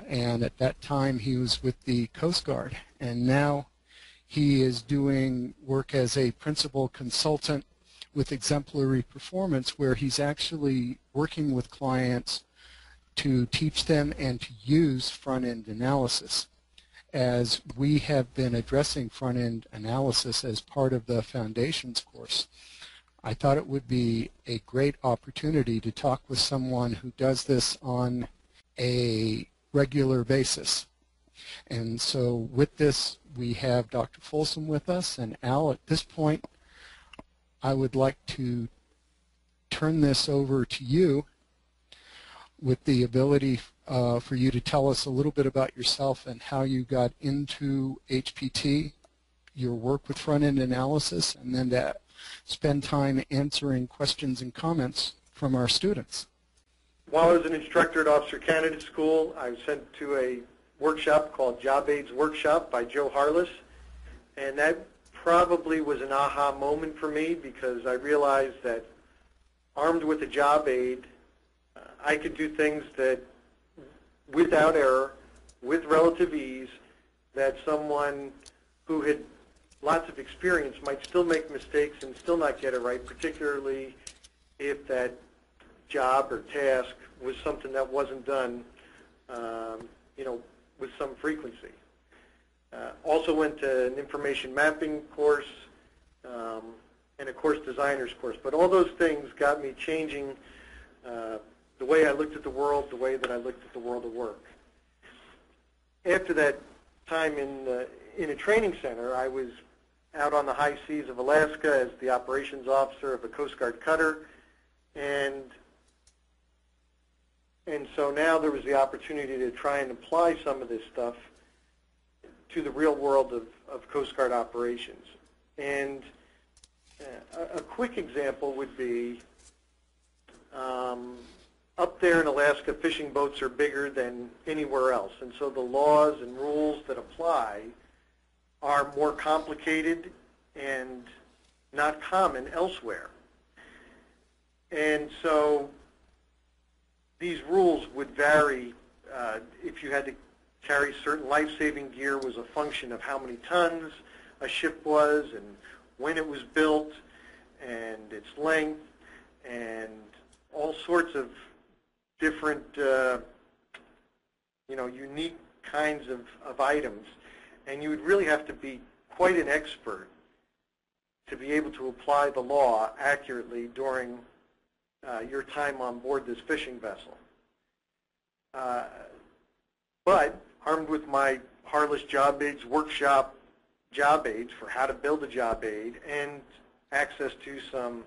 and at that time he was with the Coast Guard, and now he is doing work as a principal consultant with Exemplary Performance, where he's actually working with clients to teach them and to use front-end analysis. As we have been addressing front-end analysis as part of the Foundations course, I thought it would be a great opportunity to talk with someone who does this on a regular basis. And so with this, we have Dr. Folsom with us, and Al, at this point, I would like to turn this over to you with the ability for you to tell us a little bit about yourself and how you got into HPT, your work with front-end analysis, and then to spend time answering questions and comments from our students. While I was an instructor at Officer Candidate School, I was sent to a workshop called Job Aids Workshop by Joe Harless, and that probably was an aha moment for me, because I realized that armed with a job aid, I could do things that without error, with relative ease, that someone who had lots of experience might still make mistakes and still not get it right, particularly if that job or task was something that wasn't done, with some frequency. Also went to an information mapping course and a course designers course. But all those things got me changing the way I looked at the world, the way that I looked at the world of work. After that time in a training center, I was out on the high seas of Alaska as the operations officer of a Coast Guard cutter, and so now there was the opportunity to try and apply some of this stuff to the real world of Coast Guard operations. And a quick example would be up there in Alaska, fishing boats are bigger than anywhere else, and so the laws and rules that apply are more complicated and not common elsewhere. And so these rules would vary. If you had to carry certain life-saving gear, was a function of how many tons a ship was and when it was built and its length and all sorts of different, unique kinds of items. And you would really have to be quite an expert to be able to apply the law accurately during your time on board this fishing vessel. But armed with my Harless Job Aids Workshop job aids for how to build a job aid and access to some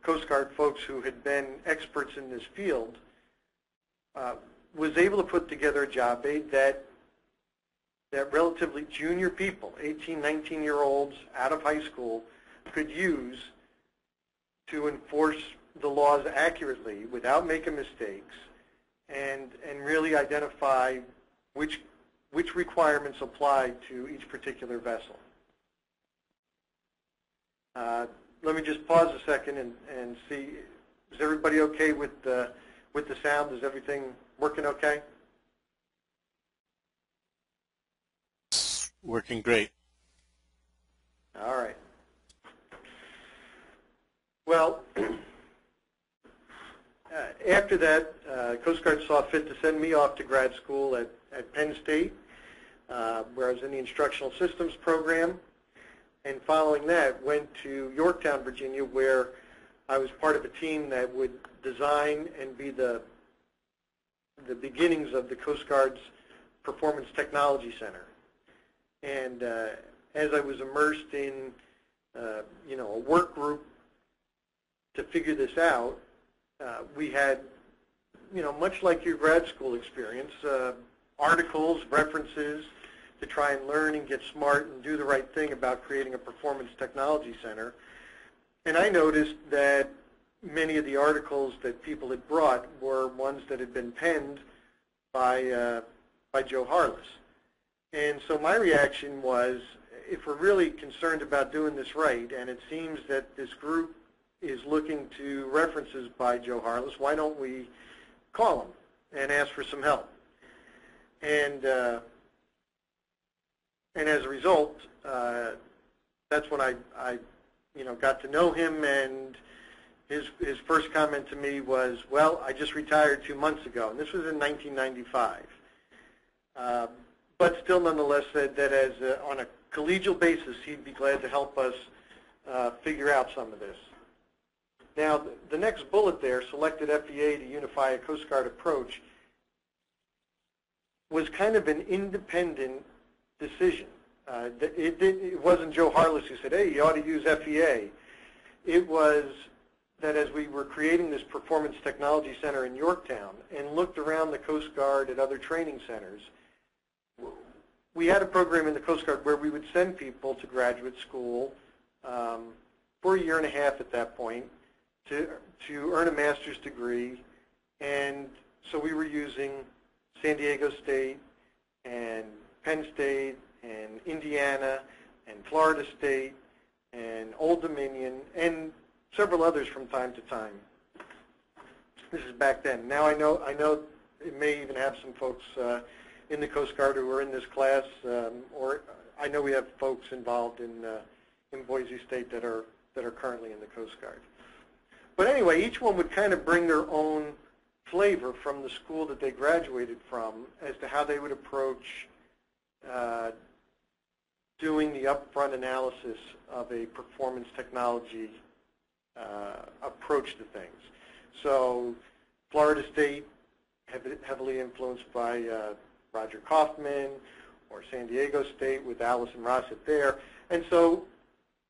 Coast Guard folks who had been experts in this field, was able to put together a job aid that relatively junior people, 18, 19-year-olds out of high school, could use to enforce the laws accurately without making mistakes, and really identify which requirements apply to each particular vessel. Let me just pause a second and see, is everybody okay with the sound? Is everything working okay? Working great. All right. Well, after that, Coast Guard saw fit to send me off to grad school at Penn State, where I was in the instructional systems program. And following that, went to Yorktown, Virginia, where I was part of a team that would design and be the beginnings of the Coast Guard's Performance Technology Center. And as I was immersed in, a work group to figure this out, we had, much like your grad school experience, articles, references to try and learn and get smart and do the right thing about creating a performance technology center. And I noticed that many of the articles that people had brought were ones that had been penned by Joe Harless. And so my reaction was, if we're really concerned about doing this right, and it seems that this group is looking to references by Joe Harless, why don't we call him and ask for some help? And as a result, that's when I got to know him, and his first comment to me was, well, I just retired 2 months ago, and this was in 1995. But still, nonetheless, said that as on a collegial basis, he'd be glad to help us figure out some of this. Now, the next bullet there, selected FEA to unify a Coast Guard approach, was kind of an independent decision. It wasn't Joe Harless who said, hey, you ought to use FEA. It was that as we were creating this Performance Technology Center in Yorktown and looked around the Coast Guard at other training centers, we had a program in the Coast Guard where we would send people to graduate school for a year and a half at that point to earn a master's degree. And so we were using San Diego State and Penn State and Indiana and Florida State and Old Dominion and several others from time to time. This is back then. Now I know it may even have some folks in the Coast Guard who are in this class, or I know we have folks involved in Boise State that are currently in the Coast Guard. But anyway, each one would kind of bring their own flavor from the school that they graduated from as to how they would approach doing the upfront analysis of a performance technology approach to things. So Florida State, heavily influenced by Roger Kaufman, or San Diego State with Allison Rossett there. And so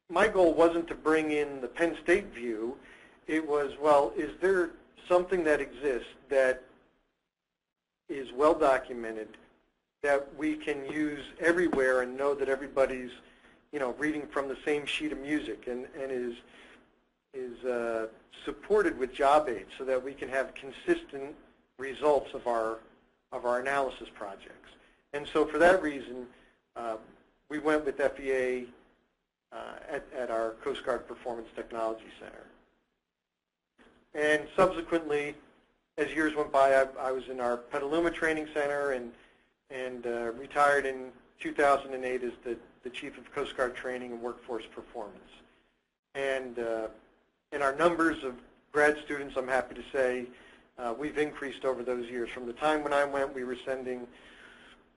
my goal wasn't to bring in the Penn State view. It was, well, is there something that exists that is well documented that we can use everywhere and know that everybody's, reading from the same sheet of music and is supported with job aids so that we can have consistent results of our analysis projects. And so for that reason, we went with FEA at our Coast Guard Performance Technology Center. And subsequently, as years went by, I was in our Petaluma Training Center and retired in 2008 as the Chief of Coast Guard Training and Workforce Performance. And in our numbers of grad students, I'm happy to say, we've increased over those years. From the time when I went, we were sending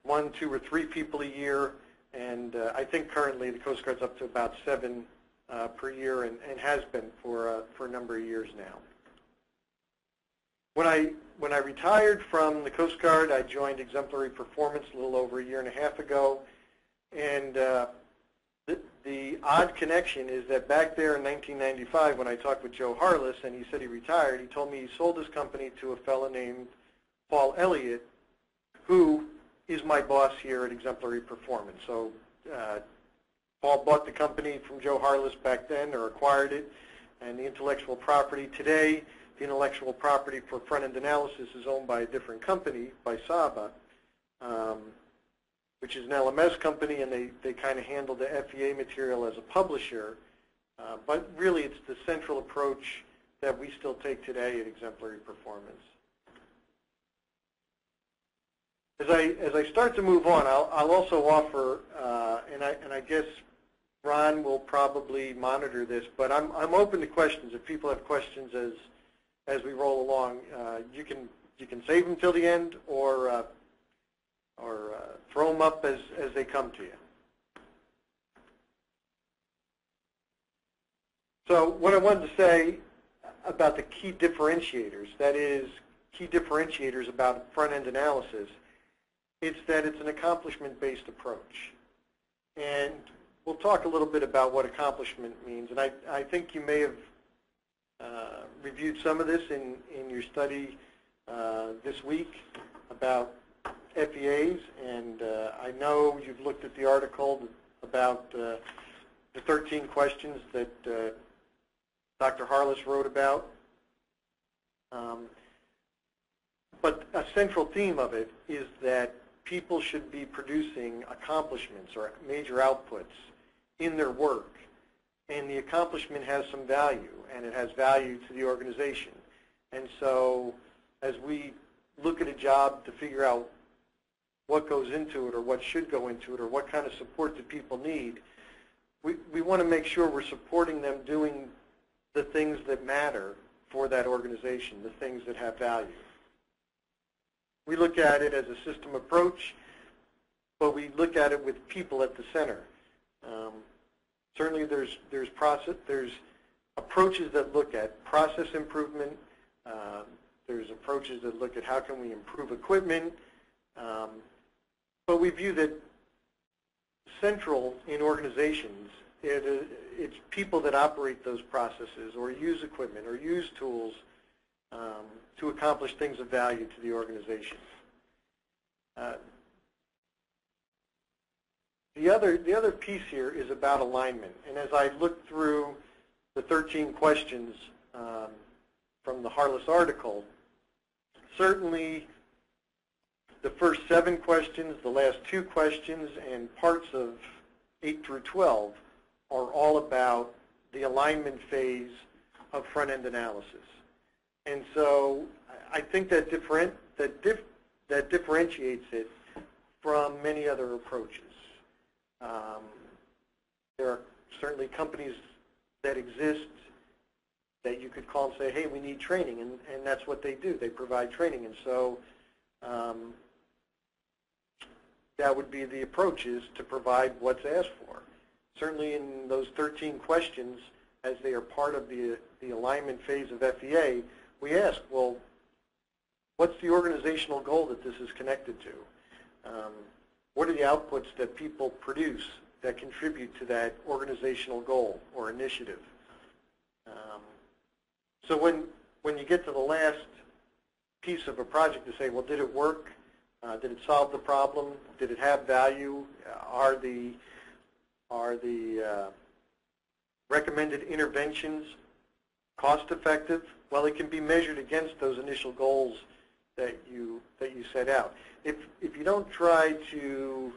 1, 2, or 3 people a year, and I think currently the Coast Guard's up to about 7 per year and has been for a number of years now. When I retired from the Coast Guard, I joined Exemplary Performance a little over a year and a half ago, and the odd connection is that back there in 1995 when I talked with Joe Harless and he said he retired, he told me he sold his company to a fellow named Paul Elliott, who is my boss here at Exemplary Performance. So Paul bought the company from Joe Harless back then, or acquired it, and the intellectual property. Today, the intellectual property for front-end analysis is owned by a different company, by Saba, which is an LMS company, and they kind of handle the FEA material as a publisher. But really, it's the central approach that we still take today at Exemplary Performance. As I start to move on, I'll also offer, and I guess Ron will probably monitor this, but I'm open to questions. If people have questions as we roll along, you can save them till the end, or throw them up as they come to you. So what I wanted to say about the key differentiators, that is, key differentiators about front-end analysis, it's that it's an accomplishment-based approach. And we'll talk a little bit about what accomplishment means. And I think you may have reviewed some of this in your study this week about FEAs, and I know you've looked at the article about the 13 questions that Dr. Harless wrote about. But a central theme of it is that people should be producing accomplishments or major outputs in their work, and the accomplishment has some value, and it has value to the organization. And so as we look at a job to figure out what goes into it or what should go into it or what kind of support do people need, we want to make sure we're supporting them doing the things that matter for that organization, the things that have value. We look at it as a system approach, but we look at it with people at the center. Certainly there's approaches that look at process improvement. There's approaches that look at how can we improve equipment. But we view that central in organizations, it's people that operate those processes or use equipment or use tools to accomplish things of value to the organization. The other piece here is about alignment. And as I look through the 13 questions from the Harless article, certainly the first 7 questions, the last 2 questions, and parts of 8 through 12 are all about the alignment phase of front-end analysis. And so I think that differentiates it from many other approaches. There are certainly companies that exist that you could call and say, hey, we need training, and that's what they do. They provide training. And so that would be the approach, is to provide what's asked for. Certainly in those 13 questions, as they are part of the alignment phase of FEA, we ask, well, what's the organizational goal that this is connected to? What are the outputs that people produce that contribute to that organizational goal or initiative? So when you get to the last piece of a project to say, well, did it work? Did it solve the problem? Did it have value? Are the recommended interventions cost effective? Well, it can be measured against those initial goals that you set out. If you don't try to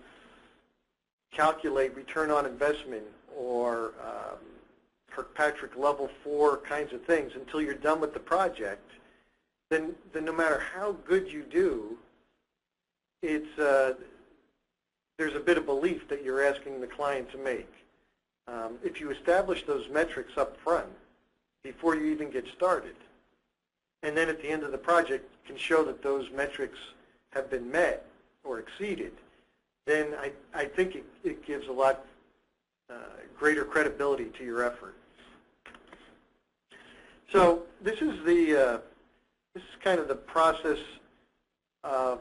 calculate return on investment or Kirkpatrick level 4 kinds of things until you're done with the project, then no matter how good you do, there's a bit of belief that you're asking the client to make. If you establish those metrics up front before you even get started, and then at the end of the project can show that those metrics have been met or exceeded, then I think it gives a lot greater credibility to your effort. So this is kind of the process of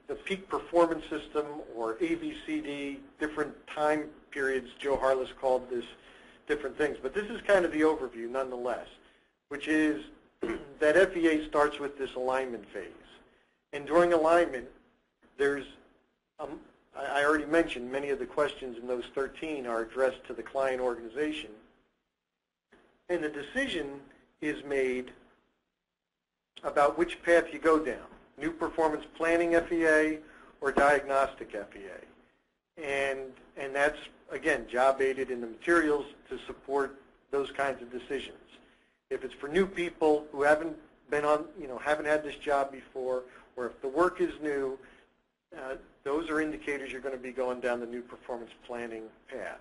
the peak performance system, or ABCD, different time periods. Joe Harless called this different things, but this is kind of the overview nonetheless, which is that FEA starts with this alignment phase. And during alignment, there's, I already mentioned many of the questions in those 13 are addressed to the client organization. And the decision is made about which path you go down, new performance planning FEA or diagnostic FEA. And that's, again, job aided in the materials to support those kinds of decisions. If it's for new people who haven't been on, haven't had this job before, or if the work is new, those are indicators you're going to be going down the new performance planning path.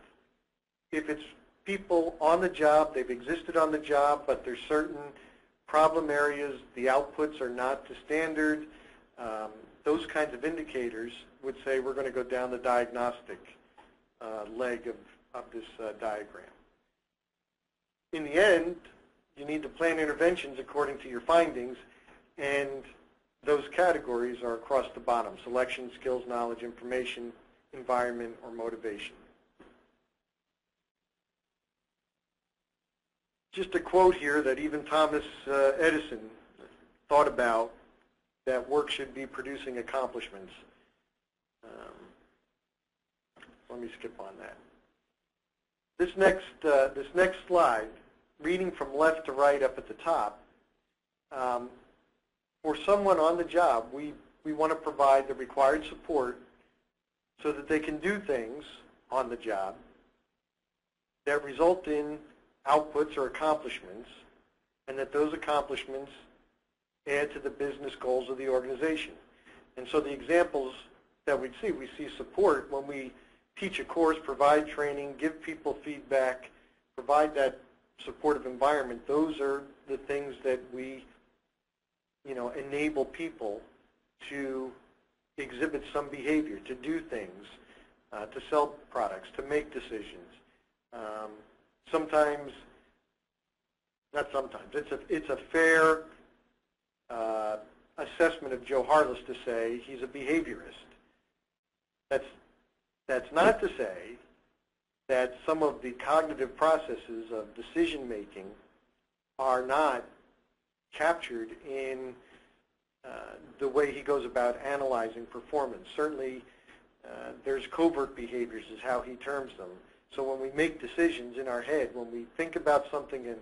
If it's people on the job, they've existed on the job, but there's certain problem areas, the outputs are not to standard, those kinds of indicators would say we're going to go down the diagnostic leg of this diagram. In the end, you need to plan interventions according to your findings, and those categories are across the bottom: selection, skills, knowledge, information, environment, or motivation. Just a quote here that even Thomas Edison thought about, that work should be producing accomplishments. Let me skip on that. This next slide, reading from left to right up at the top, for someone on the job, we want to provide the required support so that they can do things on the job that result in outputs or accomplishments, and that those accomplishments add to the business goals of the organization. And so the examples that we'd see. We see support when we teach a course, provide training, give people feedback, provide that supportive environment. Those are the things that we, enable people to exhibit some behavior, to do things, to sell products, to make decisions. Sometimes, not sometimes, it's a fair assessment of Joe Harless to say he's a behaviorist. That's not to say that some of the cognitive processes of decision making are not captured in the way he goes about analyzing performance. Certainly, there's covert behaviors is how he terms them. So when we make decisions in our head, when we think about something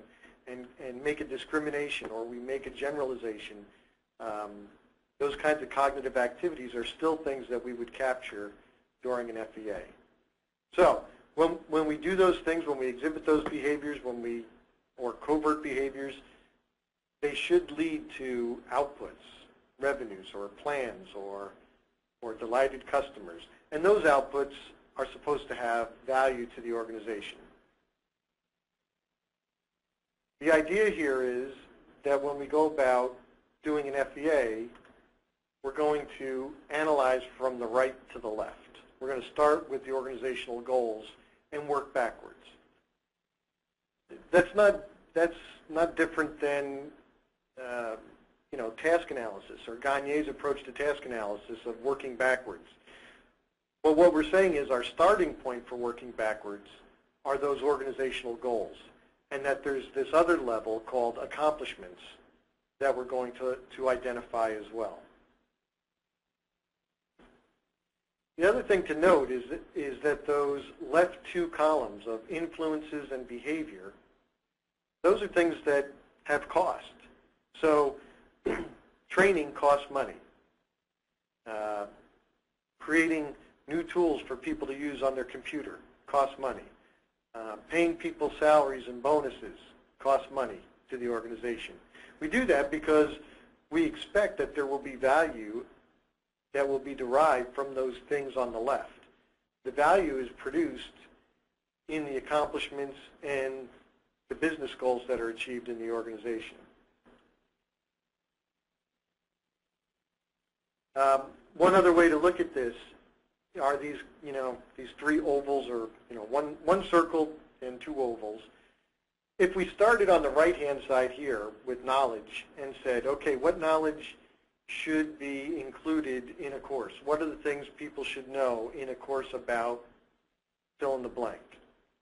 and make a discrimination or we make a generalization, those kinds of cognitive activities are still things that we would capture during an FEA. So when we do those things, when we exhibit those behaviors, or covert behaviors, they should lead to outputs, revenues, or plans, or delighted customers. And those outputs are supposed to have value to the organization. The idea here is that when we go about doing an FEA, we're going to analyze from the right to the left. We're going to start with the organizational goals and work backwards. That's not different than task analysis, or Gagne's approach to task analysis of working backwards. But what we're saying is our starting point for working backwards are those organizational goals, and that there's this other level called accomplishments that we're going to identify as well. The other thing to note is that those left two columns of influences and behavior, those are things that have cost. So training costs money. Creating new tools for people to use on their computer costs money. Paying people salaries and bonuses costs money to the organization. We do that because we expect that there will be value that will be derived from those things on the left. The value is produced in the accomplishments and the business goals that are achieved in the organization. One other way to look at this are these three ovals, or one circle and two ovals. If we started on the right-hand side here with knowledge and said, okay, what knowledge should be included in a course? What are the things people should know in a course about fill in the blank,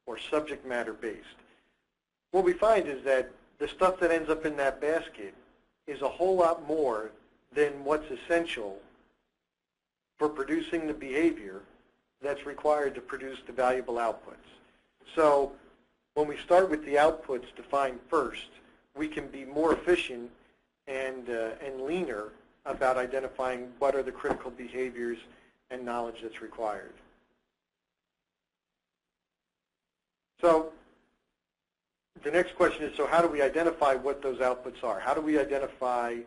or subject matter based? What we find is that the stuff that ends up in that basket is a whole lot more than what's essential for producing the behavior that's required to produce the valuable outputs. So when we start with the outputs defined first, we can be more efficient and leaner about identifying what are the critical behaviors and knowledge that's required. So the next question is, so how do we identify what those outputs are? How do we identify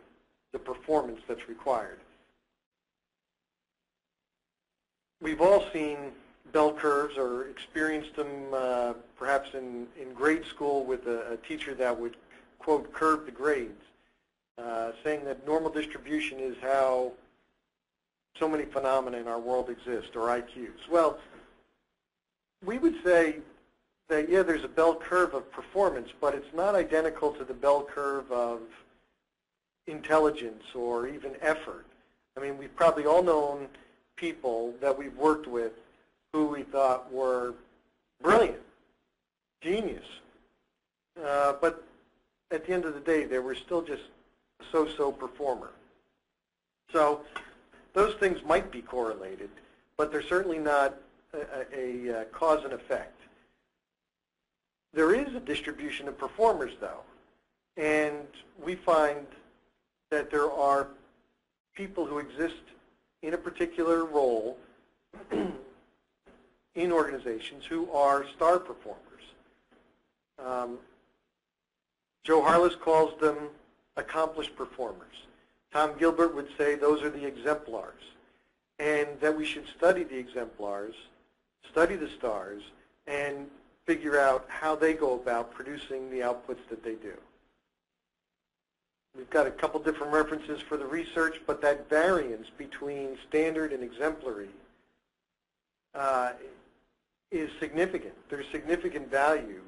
the performance that's required? We've all seen bell curves or experienced them perhaps in grade school with a teacher that would, quote, curve the grades, saying that normal distribution is how so many phenomena in our world exist, or IQs. Well, we would say that, yeah, there's a bell curve of performance, but it's not identical to the bell curve of intelligence or even effort. I mean, we've probably all known people that we've worked with who we thought were brilliant, genius, but at the end of the day, they were still just a so-so performer. So those things might be correlated, but they're certainly not a cause and effect. There is a distribution of performers, though, and we find that there are people who exist in a particular role in organizations who are star performers. Joe Harless calls them accomplished performers. Tom Gilbert would say those are the exemplars. and that we should study the exemplars, study the stars, and figure out how they go about producing the outputs that they do. We've got a couple different references for the research, but that variance between standard and exemplary is significant. There's significant value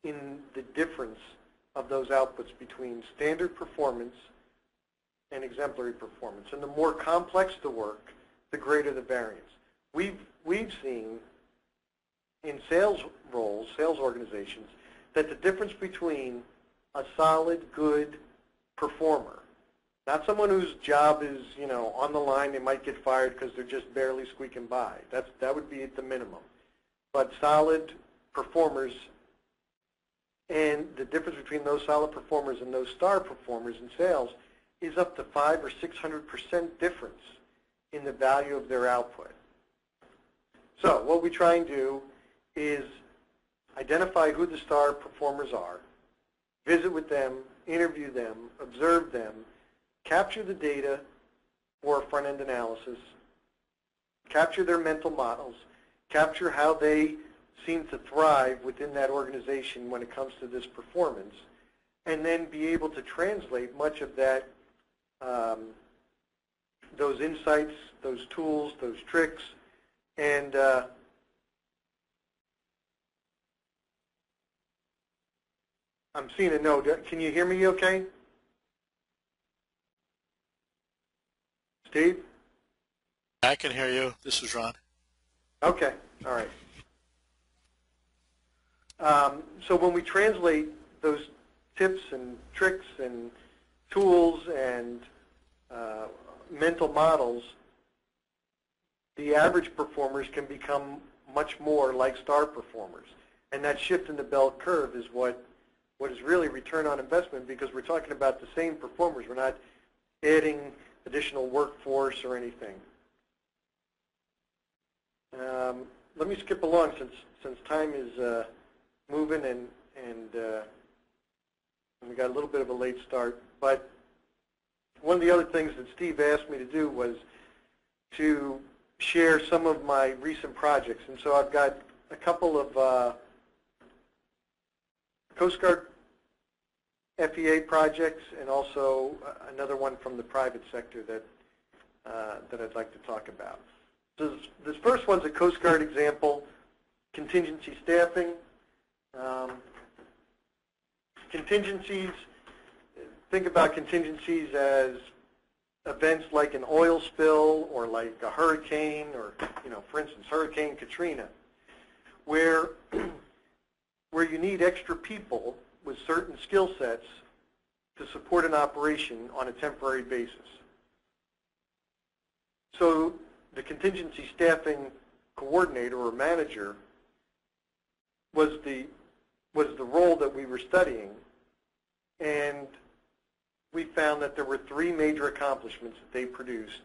in the difference of those outputs between standard performance and exemplary performance. And the more complex the work, the greater the variance. We've seen in sales roles, sales organizations, that the difference between a solid, good performer, not someone whose job is, on the line, they might get fired because they're just barely squeaking by. That would be at the minimum. But solid performers, and the difference between those solid performers and those star performers in sales is up to 500 or 600% difference in the value of their output. So what we try and do is identify who the star performers are, visit with them, interview them, observe them, capture the data for front-end analysis, capture their mental models, capture how they seem to thrive within that organization when it comes to this performance, and then be able to translate much of that, those insights, those tools, those tricks, and I'm seeing a no. Can you hear me okay? Steve? I can hear you. This is Ron. Okay. All right. So when we translate those tips and tricks and tools and mental models, the average performers can become much more like star performers. And that shift in the bell curve is what is really return on investment, because we're talking about the same performers. We're not adding additional workforce or anything. Let me skip along since time is moving and we got a little bit of a late start. But one of the other things that Steve asked me to do was to share some of my recent projects. And so I've got a couple of Coast Guard FEA projects and also another one from the private sector that I'd like to talk about. So this first one's a Coast Guard example, contingency staffing. Contingencies, think about contingencies as events like an oil spill or like a hurricane or, for instance, Hurricane Katrina, where you need extra people with certain skill sets to support an operation on a temporary basis. So the contingency staffing coordinator or manager was the role that we were studying, and we found that there were 3 major accomplishments that they produced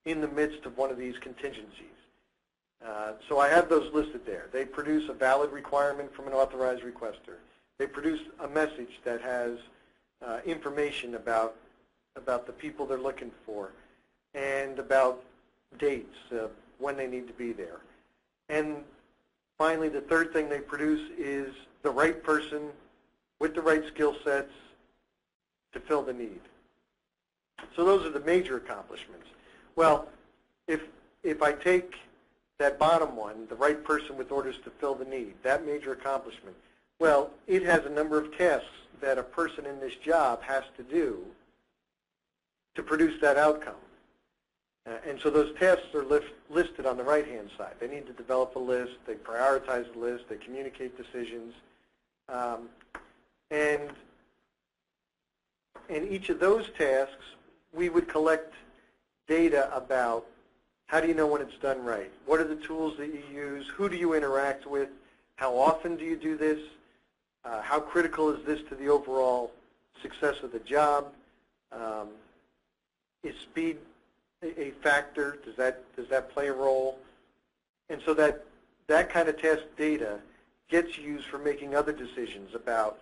in the midst of one of these contingencies. So I have those listed there. They produce a valid requirement from an authorized requester. They produce a message that has information about the people they're looking for and about dates, when they need to be there. And finally, the third thing they produce is the right person with the right skill sets to fill the need. So those are the major accomplishments. Well, if I take that bottom one, the right person with orders to fill the need, that major accomplishment, well, it has a number of tasks that a person in this job has to do to produce that outcome. And so those tasks are listed on the right-hand side. They need to develop a list, they prioritize the list, they communicate decisions, and each of those tasks, we would collect data about how do you know when it's done right? What are the tools that you use? Who do you interact with? How often do you do this? How critical is this to the overall success of the job? Is speed a factor? Does that play a role? And so that kind of task data gets used for making other decisions about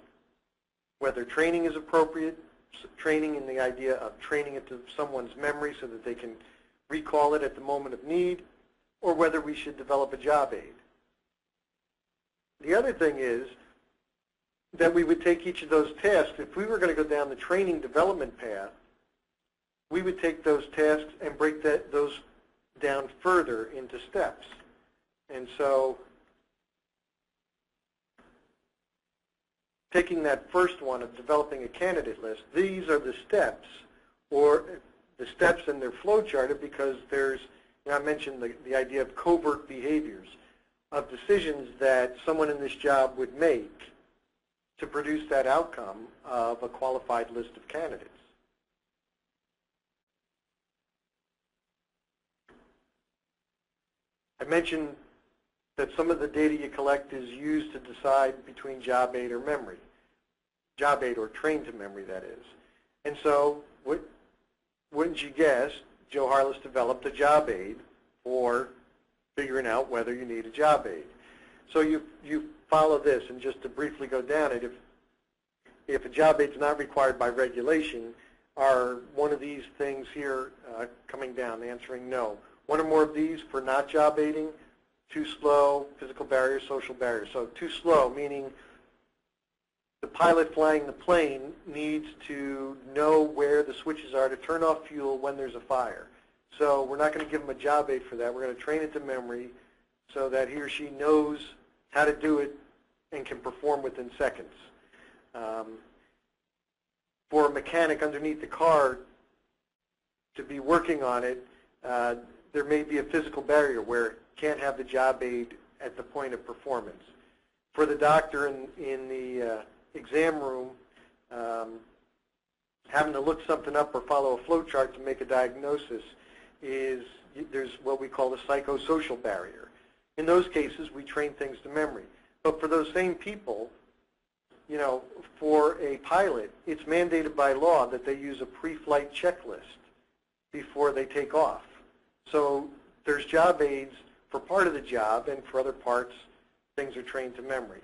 whether training is appropriate, training in the idea of training it to someone's memory so that they can recall it at the moment of need, or whether we should develop a job aid. The other thing is that we would take each of those tasks. If we were going to go down the training development path, we would take those tasks and break those down further into steps. And so taking that first one of developing a candidate list, these are the steps, or the steps in their flow chart, because there's, I mentioned the idea of covert behaviors, of decisions that someone in this job would make to produce that outcome of a qualified list of candidates. I mentioned that some of the data you collect is used to decide between job aid or memory. Job aid or trained to memory, that is. And so, wouldn't you guess, Joe Harless developed a job aid for figuring out whether you need a job aid. So you follow this, and just to briefly go down it, if a job aid is not required by regulation, are one of these things here coming down, answering no. One or more of these for not job aiding, too slow, physical barriers, social barriers. So too slow, meaning the pilot flying the plane needs to know where the switches are to turn off fuel when there's a fire. So we're not going to give him a job aid for that. We're going to train it to memory so that he or she knows how to do it and can perform within seconds. For a mechanic underneath the car to be working on it, there may be a physical barrier where it can't have the job aid at the point of performance. For the doctor in the exam room, having to look something up or follow a flow chart to make a diagnosis there's what we call the psychosocial barrier. In those cases, we train things to memory. But for those same people, for a pilot, it's mandated by law that they use a pre-flight checklist before they take off. So there's job aids for part of the job, and for other parts, things are trained to memory.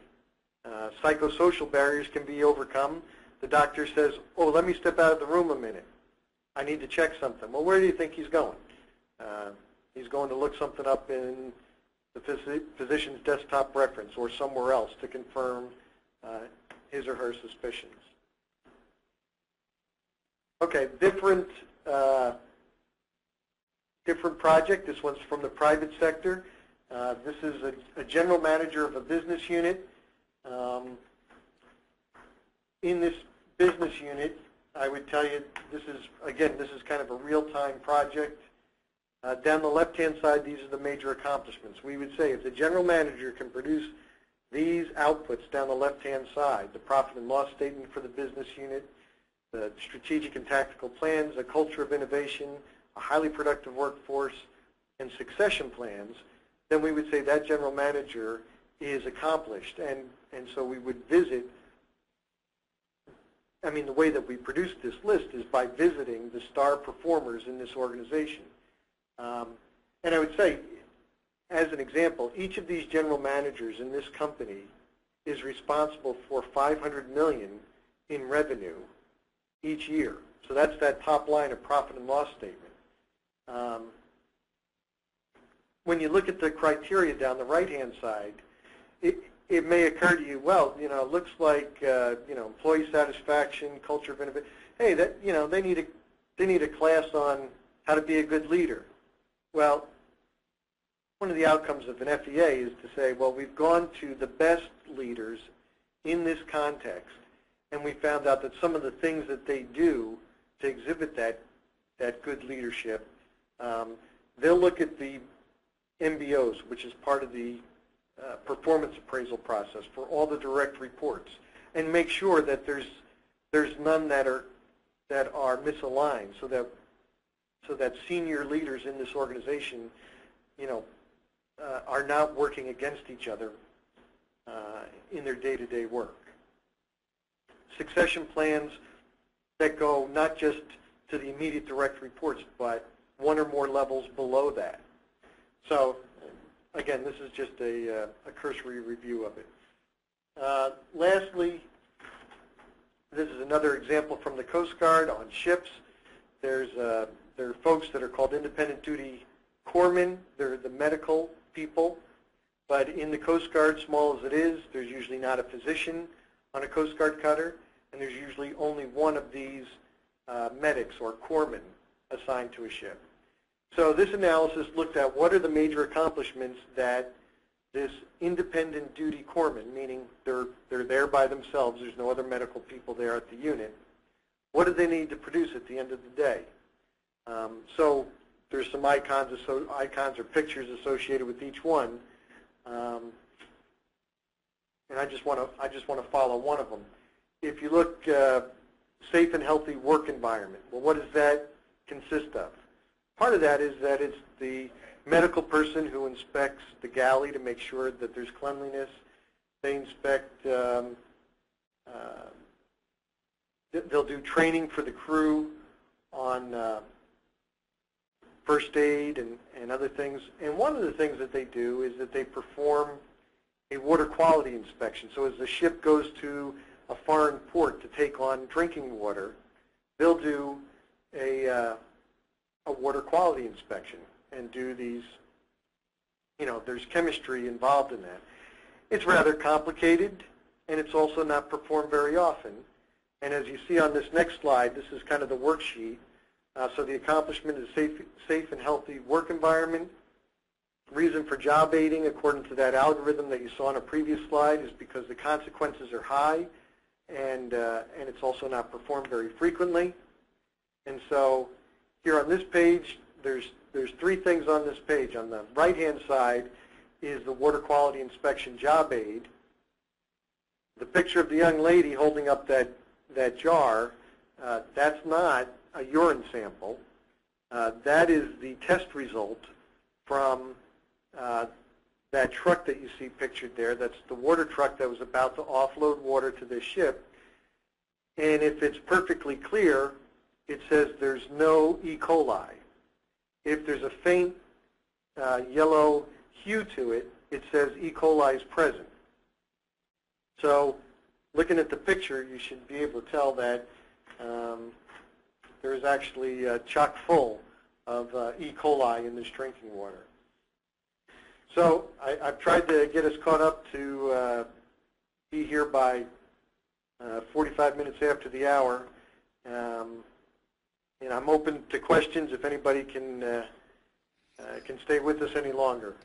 Psychosocial barriers can be overcome. The doctor says, oh, let me step out of the room a minute. I need to check something. Well, where do you think he's going? He's going to look something up in the physician's desktop reference or somewhere else to confirm his or her suspicions. Okay, different project. This one's from the private sector. This is a general manager of a business unit. In this business unit, I would tell you this is kind of a real-time project. Down the left-hand side, these are the major accomplishments. We would say if the general manager can produce these outputs down the left-hand side, the profit and loss statement for the business unit, the strategic and tactical plans, a culture of innovation, a highly productive workforce, and succession plans, then we would say that general manager is accomplished. And so we would visit, the way that we produce this list is by visiting the star performers in this organization. And I would say, as an example, each of these general managers in this company is responsible for $500 million in revenue each year. So that's that top line of profit and loss statement. When you look at the criteria down the right-hand side, it may occur to you, well, it looks like employee satisfaction, culture of innovation. Hey, they need a class on how to be a good leader. Well, one of the outcomes of an FEA is to say, well, we've gone to the best leaders in this context, and we found out that some of the things that they do to exhibit that good leadership, they'll look at the MBOs, which is part of the performance appraisal process for all the direct reports, and make sure that there's none that are misaligned, so that senior leaders in this organization, are not working against each other in their day-to-day work. Succession plans that go not just to the immediate direct reports, but one or more levels below that. So, again, this is just a cursory review of it. Lastly, this is another example from the Coast Guard on ships. There's there are folks that are called independent duty corpsmen. They're the medical people. But in the Coast Guard, small as it is, there's usually not a physician on a Coast Guard cutter, and there's usually only one of these medics or corpsmen assigned to a ship. So this analysis looked at what are the major accomplishments that this independent duty corpsman, meaning they're there by themselves, there's no other medical people there at the unit, what do they need to produce at the end of the day? So there's some icons or pictures associated with each one, and I just want to follow one of them. If you look, safe and healthy work environment. Well, what does that consist of? Part of that is that it's the medical person who inspects the galley to make sure that there's cleanliness. They inspect, they'll do training for the crew on first aid and other things. And one of the things that they do is that they perform a water quality inspection. So as the ship goes to a foreign port to take on drinking water, they'll do a water quality inspection and do these, there's chemistry involved in that. It's rather complicated, and it's also not performed very often. And as you see on this next slide, this is kind of the worksheet. So the accomplishment is safe and healthy work environment. Reason for job aiding, according to that algorithm that you saw on a previous slide, is because the consequences are high, and it's also not performed very frequently. And so here on this page, there's three things on this page. On the right-hand side is the water quality inspection job aid. The picture of the young lady holding up that jar, that's not a urine sample. That is the test result from that truck that you see pictured there. That's the water truck that was about to offload water to this ship. And if it's perfectly clear, it says there's no E. coli. If there's a faint yellow hue to it, it says E. coli is present. So looking at the picture, you should be able to tell that there is actually chock full of E. coli in this drinking water. So I've tried to get us caught up to be here by 45 minutes after the hour. And I'm open to questions if anybody can stay with us any longer.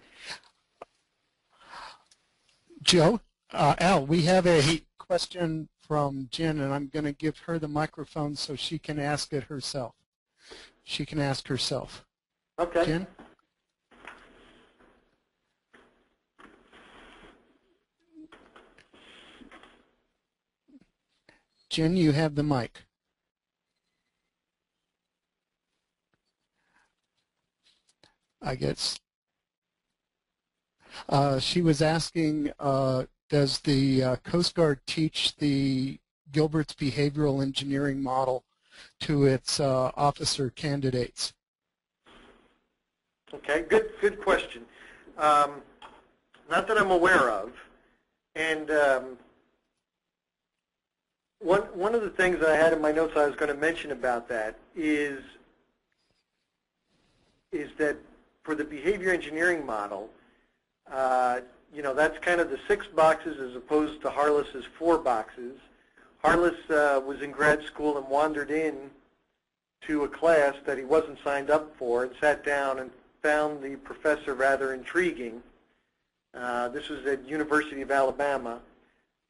Joe, Al, we have a question from Jen, and I'm going to give her the microphone so she can ask it herself. She can ask herself. Okay. Jen? Jen, you have the mic. I guess. She was asking, does the Coast Guard teach the Gilbert's behavioral engineering model to its officer candidates? Okay, good question. Not that I'm aware of. And one of the things that I had in my notes I was going to mention about that is that for the behavior engineering model, that's kind of the 6 boxes as opposed to Harless's 4 boxes. Harless was in grad school and wandered in to a class that he wasn't signed up for and sat down and found the professor rather intriguing. This was at University of Alabama,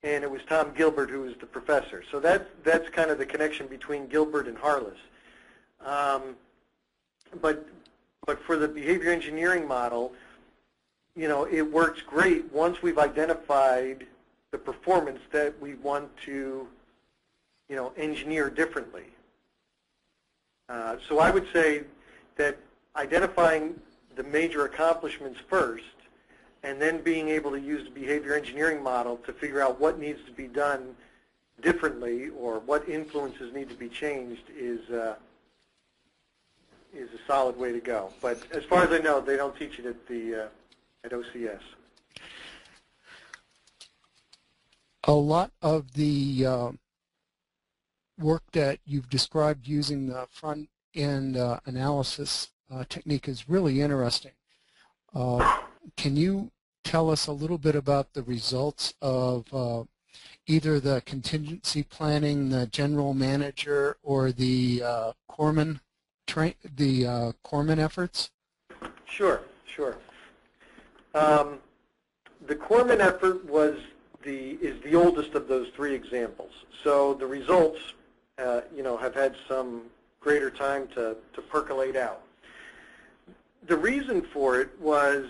and it was Tom Gilbert who was the professor. So that's kind of the connection between Gilbert and Harless. But for the behavior engineering model, it works great once we've identified the performance that we want to, engineer differently. So I would say that identifying the major accomplishments first, and then being able to use the behavior engineering model to figure out what needs to be done differently or what influences need to be changed is a solid way to go. But as far as I know, they don't teach it at OCS. A lot of the work that you've described using the front and analysis technique is really interesting. Can you tell us a little bit about the results of either the contingency planning, the general manager, or the corpsman efforts? Sure. The corpsman effort is the oldest of those three examples. So the results, have had some greater time to percolate out. The reason for it was,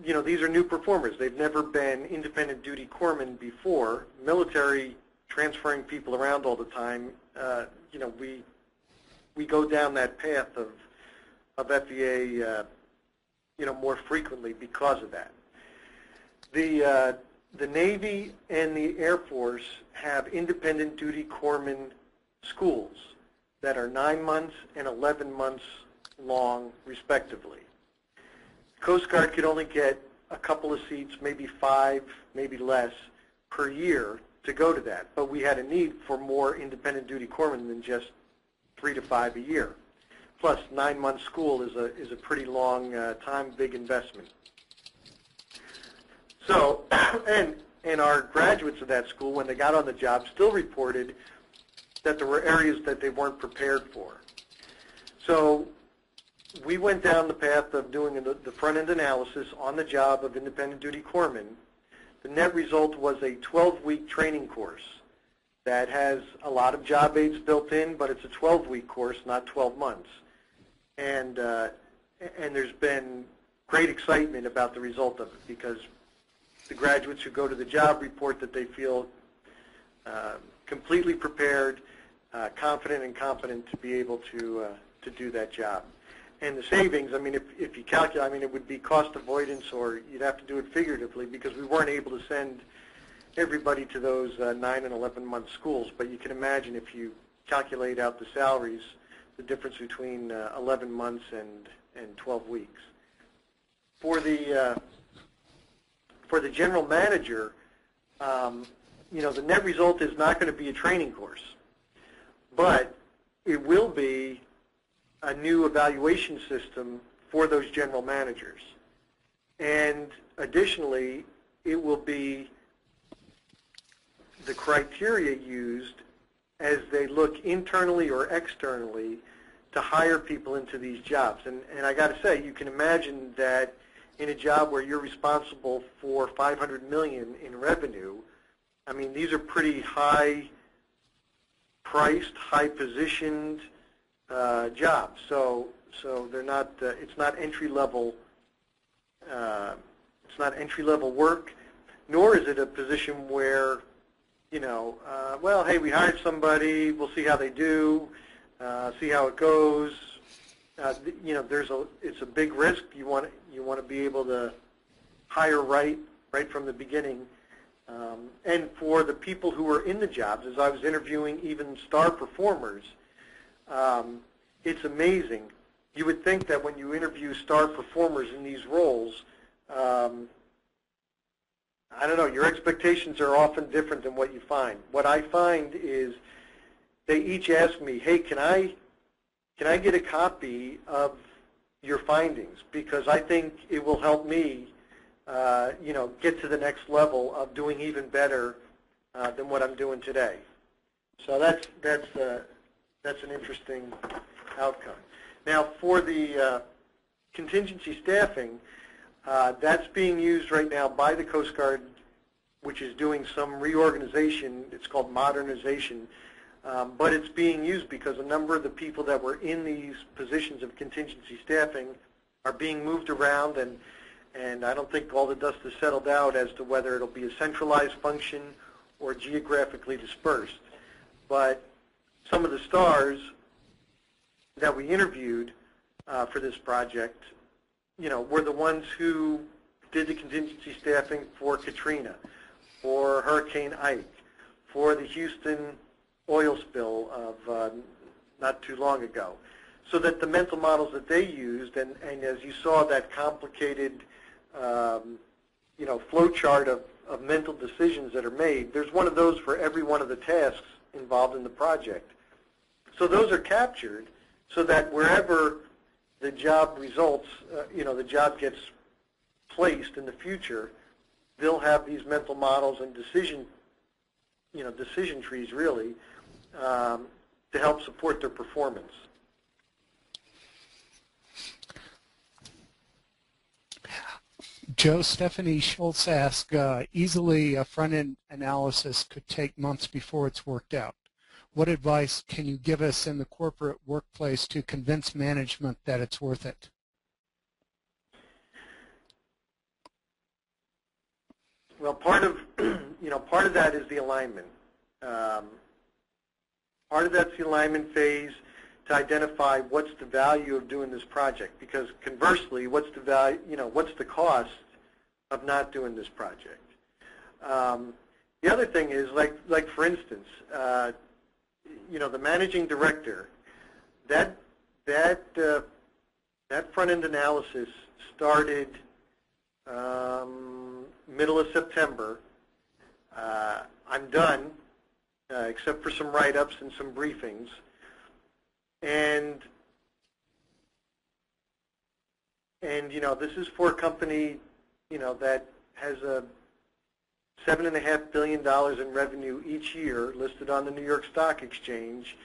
these are new performers. They've never been independent duty corpsmen before. Military, transferring people around all the time, we go down that path of FEA, more frequently because of that. The Navy and the Air Force have independent duty corpsman schools that are 9 months and 11 months long, respectively. Coast Guard could only get a couple of seats, maybe 5, maybe less, per year to go to that. But we had a need for more independent duty corpsmen than just 3 to 5 a year. Plus, 9-month school is a pretty long time, big investment. So, and our graduates of that school, when they got on the job, still reported that there were areas that they weren't prepared for. So we went down the path of doing the front-end analysis on the job of independent duty corpsmen. The net result was a 12-week training course that has a lot of job aids built in, but it's a 12-week course, not 12 months. And there's been great excitement about the result of it because the graduates who go to the job report that they feel completely prepared, confident and competent to be able to do that job. And the savings, if you calculate, it would be cost avoidance, or you'd have to do it figuratively because we weren't able to send everybody to those 9 and 11-month schools. But you can imagine if you calculate out the salaries, the difference between 11 months and 12 weeks. For the general manager, the net result is not going to be a training course, but it will be a new evaluation system for those general managers. And additionally, it will be the criteria used as they look internally or externally to hire people into these jobs. And I got to say, you can imagine that in a job where you're responsible for $500 million in revenue, these are pretty high-priced, high-positioned jobs. So they're not. It's not entry-level. It's not entry-level work, nor is it a position where, well, hey, we hired somebody. We'll see how they do. See how it goes. It's a big risk. You want to be able to hire right from the beginning. And for the people who are in the jobs, as I was interviewing even star performers, it's amazing. You would think that when you interview star performers in these roles, I don't know, your expectations are often different than what you find. What I find is they each ask me, hey, can I get a copy of your findings? Because I think it will help me get to the next level of doing even better than what I'm doing today. So that's an interesting outcome. Now, for the contingency staffing, that's being used right now by the Coast Guard, which is doing some reorganization. It's called modernization. But it's being used because a number of the people that were in these positions of contingency staffing are being moved around, and I don't think all the dust has settled out as to whether it'll be a centralized function or geographically dispersed. But some of the stars that we interviewed for this project, were the ones who did the contingency staffing for Katrina, for Hurricane Ike, for the Houston oil spill of not too long ago. So that the mental models that they used, and as you saw that complicated flow chart of mental decisions that are made, there's one of those for every one of the tasks involved in the project. So those are captured, so that wherever the job results, the job gets placed in the future, they'll have these mental models and decision trees really to help support their performance. Joe Stephanie Schultz asked, easily a front-end analysis could take months before it's worked out. What advice can you give us in the corporate workplace to convince management that it's worth it? Well, part of that is the alignment. Part of that's the alignment phase to identify what's the value of doing this project. Because conversely, what's the value? What's the cost of not doing this project? The other thing is, like for instance, the managing director. That front-end analysis started middle of September. I'm done, except for some write-ups and some briefings. And this is for a company, that has a $7.5 billion in revenue each year listed on the New York Stock Exchange,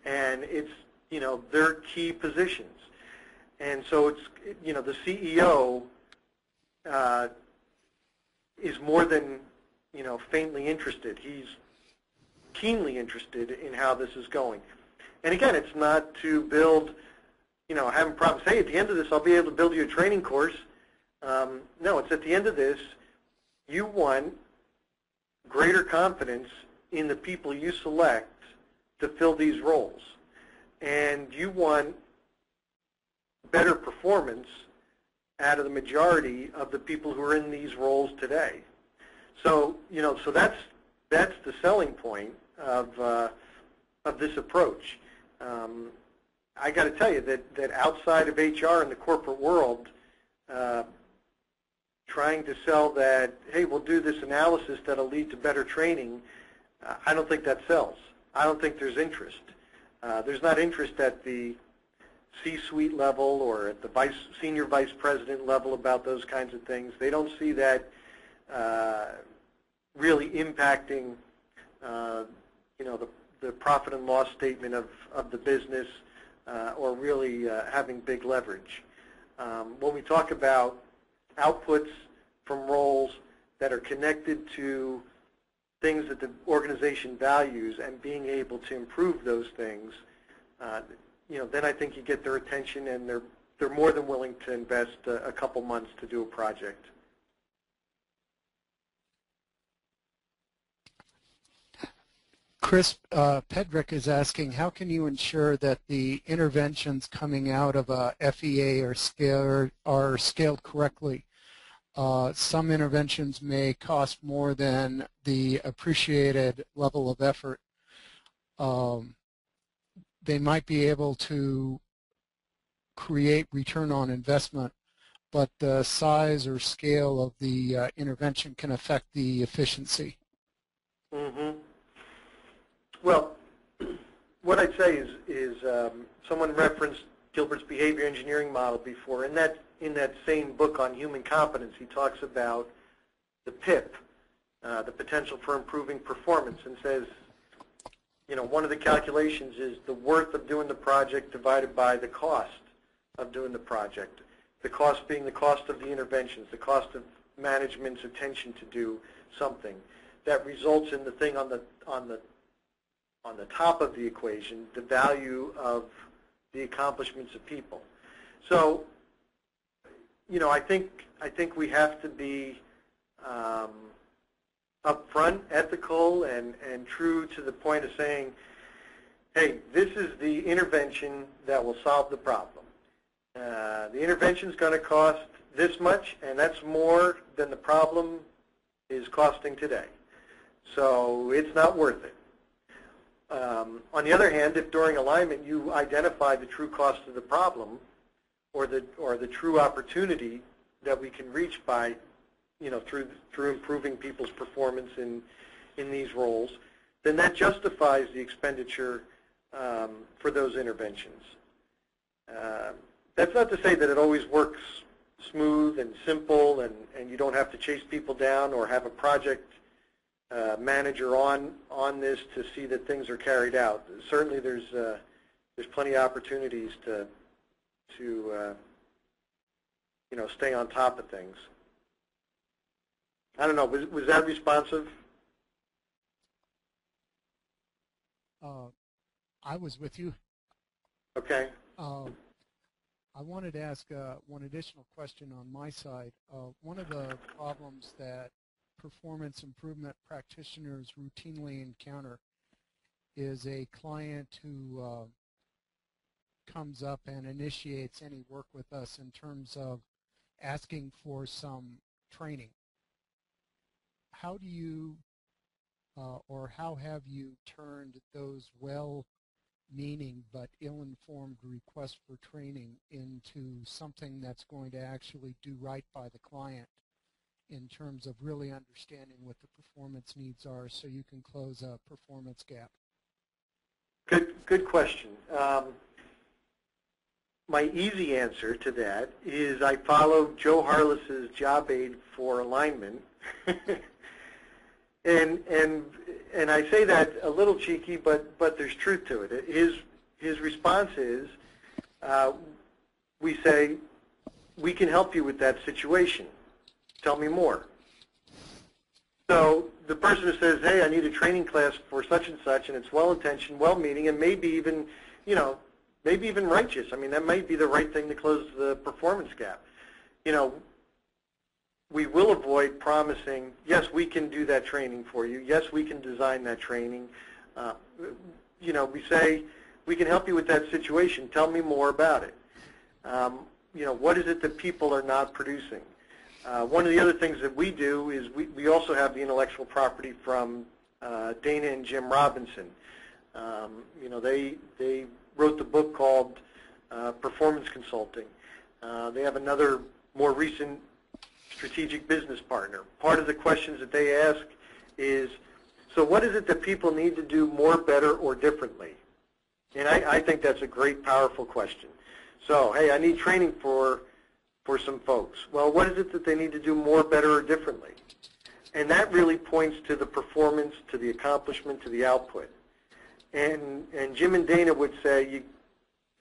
and it's, their key positions. And so it's, the CEO is more than, faintly interested. He's keenly interested in how this is going. And again, it's not to build, have them promise, hey, at the end of this, I'll be able to build you a training course. No, it's at the end of this, you want greater confidence in the people you select to fill these roles. And you want better performance out of the majority of the people who are in these roles today. So, so that's the selling point of this approach. I got to tell you that outside of HR in the corporate world, trying to sell that, hey, we'll do this analysis that'll lead to better training, I don't think that sells. I don't think there's interest. There's not interest at the C-suite level or at the senior vice president level about those kinds of things. They don't see that really impacting, the profit and loss statement of the business or really having big leverage. When we talk about outputs from roles that are connected to things that the organization values and being able to improve those things, then I think you get their attention, and they're more than willing to invest a couple months to do a project. Chris Pedrick is asking, how can you ensure that the interventions coming out of a FEA are scaled correctly? Some interventions may cost more than the appreciated level of effort. They might be able to create return on investment, but the size or scale of the intervention can affect the efficiency. Mm-hmm. Well, what I'd say is someone referenced Gilbert's behavior engineering model before. In that same book on human competence, he talks about the PIP, the potential for improving performance, and says, one of the calculations is the worth of doing the project divided by the cost of doing the project. The cost being the cost of the interventions, the cost of management's attention to do something. That results in the thing on the top of the equation, the value of the accomplishments of people. So, I think we have to be upfront, ethical, and true to the point of saying, hey, this is the intervention that will solve the problem. The intervention is going to cost this much, and that's more than the problem is costing today. So it's not worth it. On the other hand, if during alignment you identify the true cost of the problem or the true opportunity that we can reach by, through improving people's performance in these roles, then that justifies the expenditure for those interventions. That's not to say that it always works smooth and simple, and you don't have to chase people down or have a project manager on this to see that things are carried out. Certainly, there's plenty of opportunities to stay on top of things. I don't know. Was that responsive? I was with you. Okay. I wanted to ask one additional question on my side. One of the problems that performance improvement practitioners routinely encounter is a client who comes up and initiates any work with us in terms of asking for some training. How do you or how have you turned those well-meaning but ill-informed requests for training into something that's going to actually do right by the client in terms of really understanding what the performance needs are so you can close a performance gap? Good question. My easy answer to that is I follow Joe Harless's job aid for alignment. And I say that a little cheeky, but there's truth to it. His response is, we say, we can help you with that situation. Tell me more. So the person who says, hey, I need a training class for such and such, and it's well-intentioned, well-meaning, and maybe even, maybe even righteous. I mean, that might be the right thing to close the performance gap. We will avoid promising, yes, we can do that training for you. Yes, we can design that training. We say, we can help you with that situation. Tell me more about it. What is it that people are not producing? One of the other things that we do is we also have the intellectual property from Dana and Jim Robinson. They wrote the book called Performance Consulting. They have another more recent strategic business partner. Part of the questions that they ask is, so what is it that people need to do more, better, or differently? And I think that's a great, powerful question. So, hey, I need training for some folks. Well, what is it that they need to do more, better, or differently? And that really points to the performance, to the accomplishment, to the output. And Jim and Dana would say,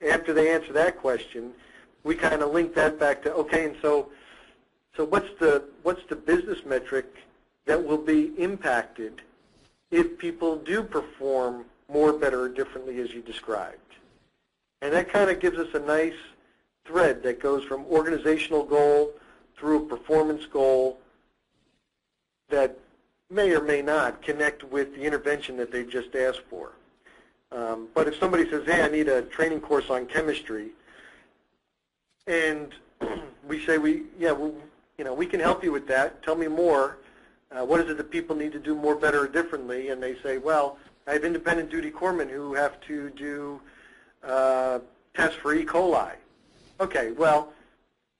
after they answer that question, we kind of link that back to, okay, and so what's the business metric that will be impacted if people do perform more, better, or differently as you described? And that kind of gives us a nice thread that goes from organizational goal through a performance goal that may or may not connect with the intervention that they've just asked for. But if somebody says, hey, I need a training course on chemistry, and we say, we can help you with that. Tell me more. What is it that people need to do more, better, or differently? And they say, well, I have independent duty corpsmen who have to do tests for E. coli. Okay, well,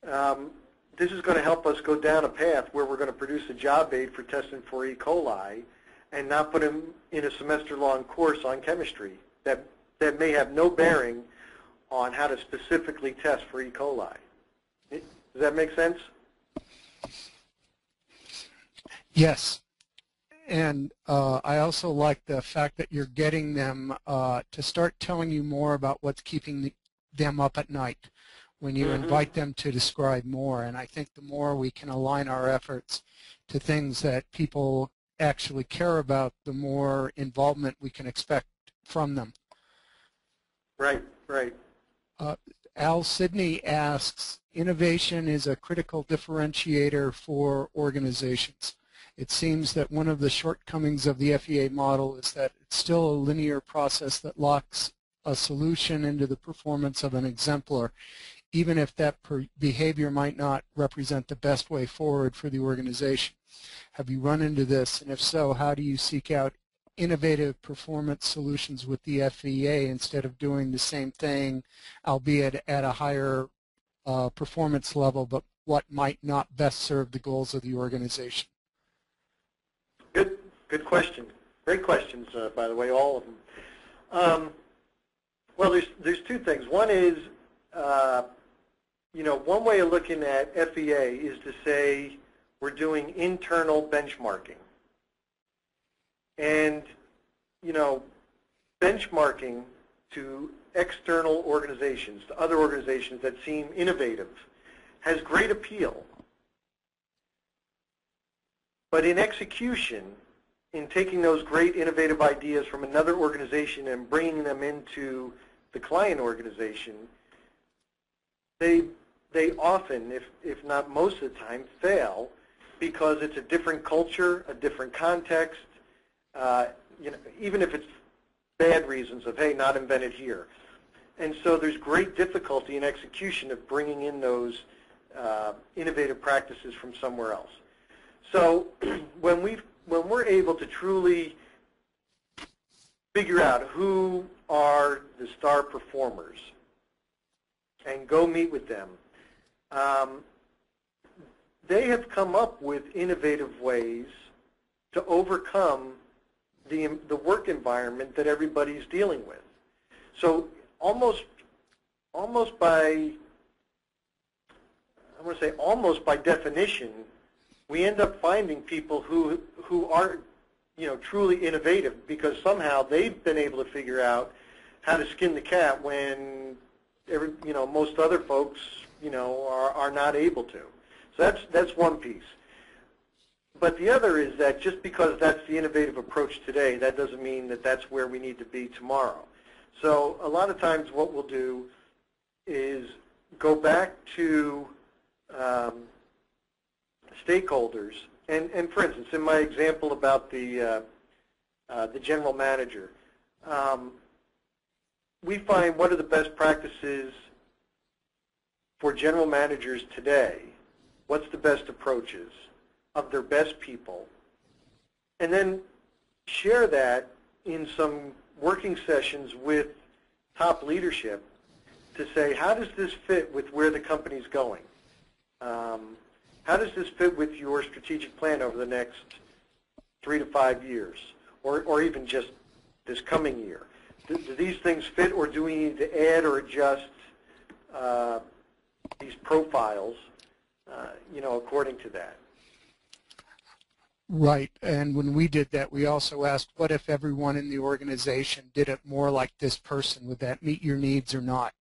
this is going to help us go down a path where we're going to produce a job aid for testing for E. coli and not put them in a semester-long course on chemistry that may have no bearing on how to specifically test for E. coli. Does that make sense? Yes. And I also like the fact that you're getting them to start telling you more about what's keeping them up at night when you invite them to describe more. And I think the more we can align our efforts to things that people actually care about, the more involvement we can expect from them. Right, right. Al Sidney asks, innovation is a critical differentiator for organizations. It seems that one of the shortcomings of the FEA model is that it's still a linear process that locks a solution into the performance of an exemplar, even if that behavior might not represent the best way forward for the organization. Have you run into this? And if so, how do you seek out innovative performance solutions with the FEA instead of doing the same thing, albeit at a higher performance level, but what might not best serve the goals of the organization? Good question. Great questions, by the way, all of them. Well, there's two things. One is one way of looking at FEA is to say we're doing internal benchmarking. And, benchmarking to external organizations, to other organizations that seem innovative, has great appeal. But in execution, in taking those great innovative ideas from another organization and bringing them into the client organization, they often, if not most of the time, fail because it's a different culture, a different context, even if it's bad reasons of, hey, not invented here. And so there's great difficulty in execution of bringing in those innovative practices from somewhere else. So when we're able to truly figure out who are the star performers and go meet with them, they have come up with innovative ways to overcome the work environment that everybody's dealing with. So almost by definition, we end up finding people who are truly innovative because somehow they've been able to figure out how to skin the cat when most other folks are not able to. So that's one piece. But the other is that just because that's the innovative approach today, that doesn't mean that that's where we need to be tomorrow. So a lot of times what we'll do is go back to stakeholders, and for instance, in my example about the general manager, we find what are the best practices for general managers today, what's the best approaches of their best people, and then share that in some working sessions with top leadership to say, how does this fit with where the company's going? How does this fit with your strategic plan over the next 3 to 5 years, or even just this coming year? Do these things fit, or do we need to add or adjust these profiles, according to that? Right, and when we did that, we also asked, what if everyone in the organization did it more like this person? Would that meet your needs or not?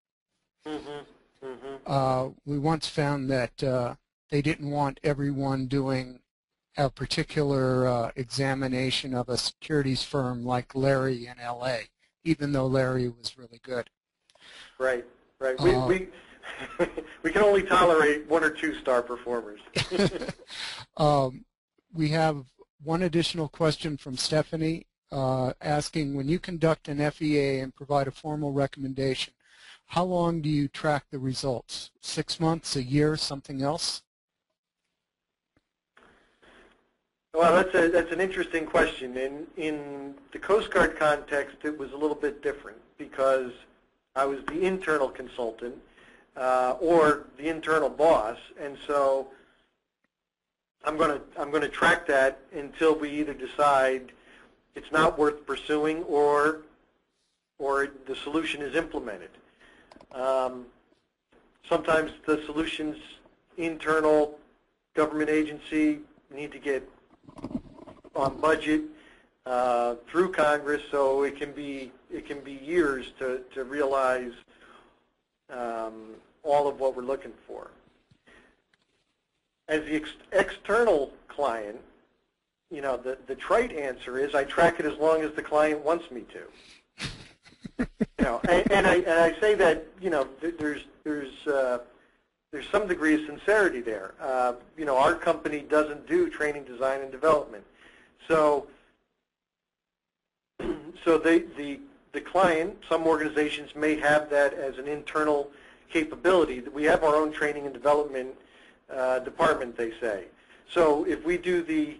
Mm-hmm. Mm-hmm. We once found that they didn't want everyone doing a particular examination of a securities firm like Larry in L.A., even though Larry was really good. Right, right. We can only tolerate 1 or 2 star performers. We have one additional question from Stephanie asking, when you conduct an FEA and provide a formal recommendation, how long do you track the results? 6 months, a year, something else? Well, that's an interesting question. In the Coast Guard context, it was a little bit different because I was the internal consultant or the internal boss, and so I'm going to track that until we either decide it's not worth pursuing or the solution is implemented. Sometimes the solutions internal government agency need to get on budget through Congress, so it can be years to realize all of what we're looking for. As the external client, the trite answer is I track it as long as the client wants me to. And I say that there's some degree of sincerity there. Our company doesn't do training, design, and development, so the client, some organizations may have that as an internal capability. We have our own training and development department, they say. So if we do the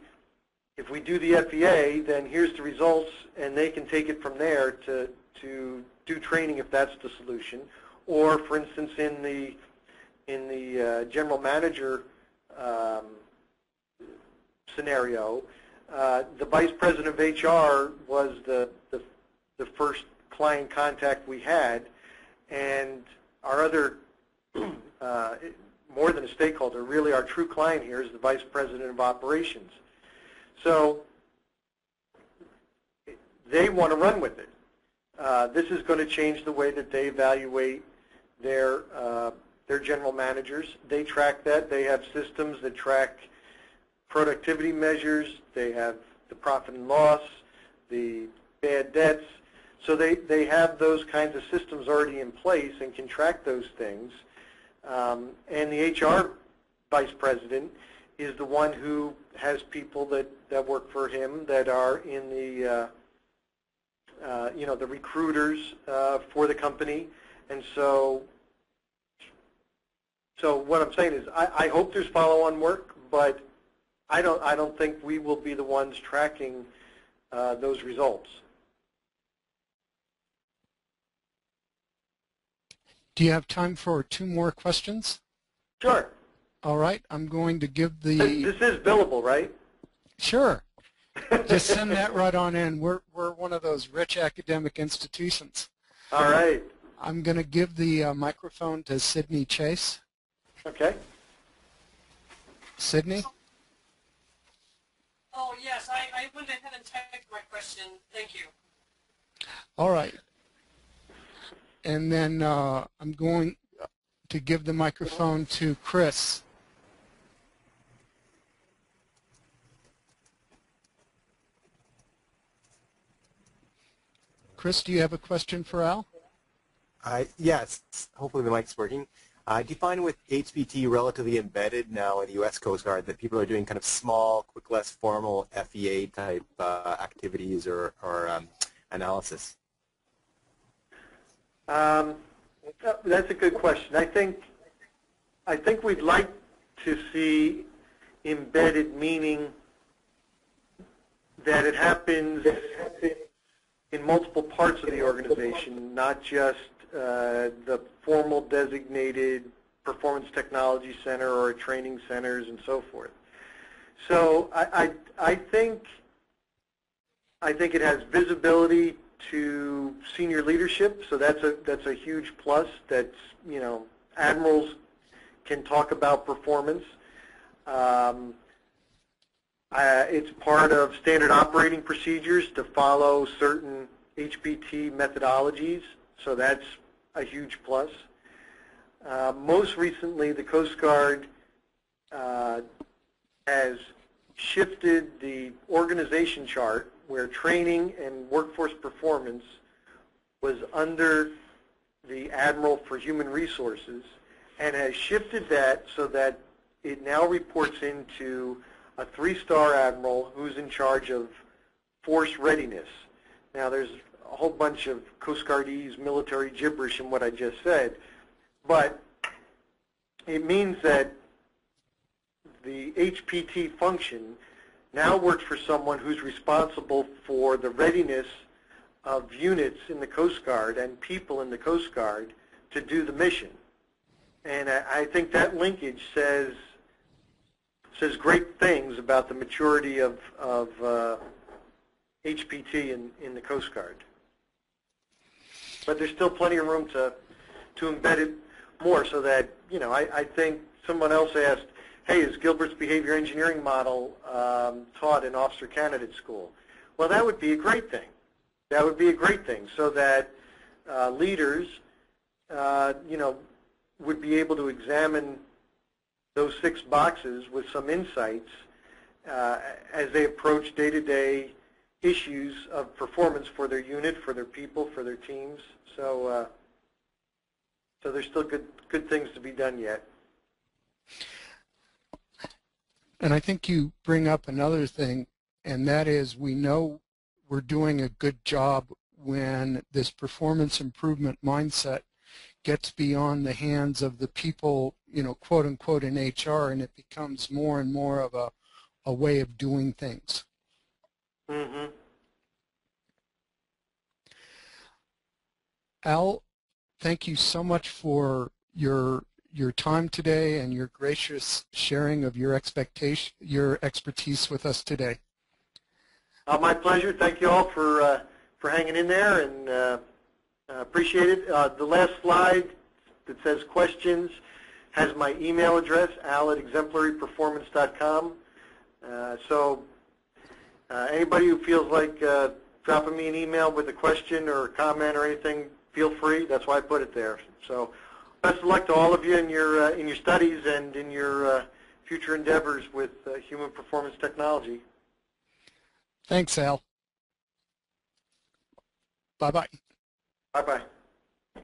FEA, then here's the results, and they can take it from there to do training if that's the solution. Or, for instance, in the general manager scenario, the vice president of HR was the first client contact we had, and our other, more than a stakeholder, really our true client here is the Vice President of Operations. So they want to run with it. This is going to change the way that they evaluate their general managers. They track that. They have systems that track productivity measures. They have the profit and loss, the bad debts. So they have those kinds of systems already in place and can track those things. And the HR vice president is the one who has people that work for him that are in the the recruiters for the company. And so what I'm saying is I hope there's follow-on work, but I don't think we will be the ones tracking those results. Do you have time for 2 more questions? Sure. All right, I'm going to give the... This is billable, right? Sure. Just send that right on in. We're one of those rich academic institutions. All right. I'm going to give the microphone to Sydney Chase. Okay. Sydney? Oh, yes, I went ahead and typed my question. Thank you. All right. And then I'm going to give the microphone to Chris. Chris, do you have a question for Al? Yes, hopefully the mic's working. Do you find with HPT relatively embedded now in the U.S. Coast Guard that people are doing kind of small, quick, less formal FEA type activities or analysis? That's a good question. I think we'd like to see embedded, meaning that it happens in multiple parts of the organization, not just the formal designated performance technology center or training centers and so forth. So I think it has visibility to senior leadership, so that's a huge plus. That's, admirals can talk about performance. It's part of standard operating procedures to follow certain HPT methodologies, so that's a huge plus. Most recently, the Coast Guard has shifted the organization chart where training and workforce performance was under the Admiral for Human Resources, and has shifted that so that it now reports into a 3-star admiral who's in charge of force readiness. Now, there's a whole bunch of Coast Guardese military gibberish in what I just said, but it means that the HPT function now works for someone who's responsible for the readiness of units in the Coast Guard and people in the Coast Guard to do the mission. And I think that linkage says great things about the maturity of HPT in the Coast Guard. But there's still plenty of room to embed it more, so that, I think someone else asked, hey, is Gilbert's behavior engineering model taught in officer candidate school? Well, that would be a great thing. That would be a great thing, so that leaders, would be able to examine those 6 boxes with some insights as they approach day-to-day issues of performance for their unit, for their people, for their teams. So there's still good things to be done yet. And I think you bring up another thing, and that is we know we're doing a good job when this performance improvement mindset gets beyond the hands of the people, quote unquote, in HR, and it becomes more and more of a way of doing things. Mm-hmm. Al, thank you so much for your time today and your gracious sharing of your expertise with us today. My pleasure. Thank you all for hanging in there, and appreciate it. The last slide that says questions has my email address, al@exemplaryperformance.com. So anybody who feels like dropping me an email with a question or a comment or anything, feel free. That's why I put it there. So best of luck to all of you in your studies and in your future endeavors with human performance technology. Thanks, Al. Bye-bye. Bye-bye.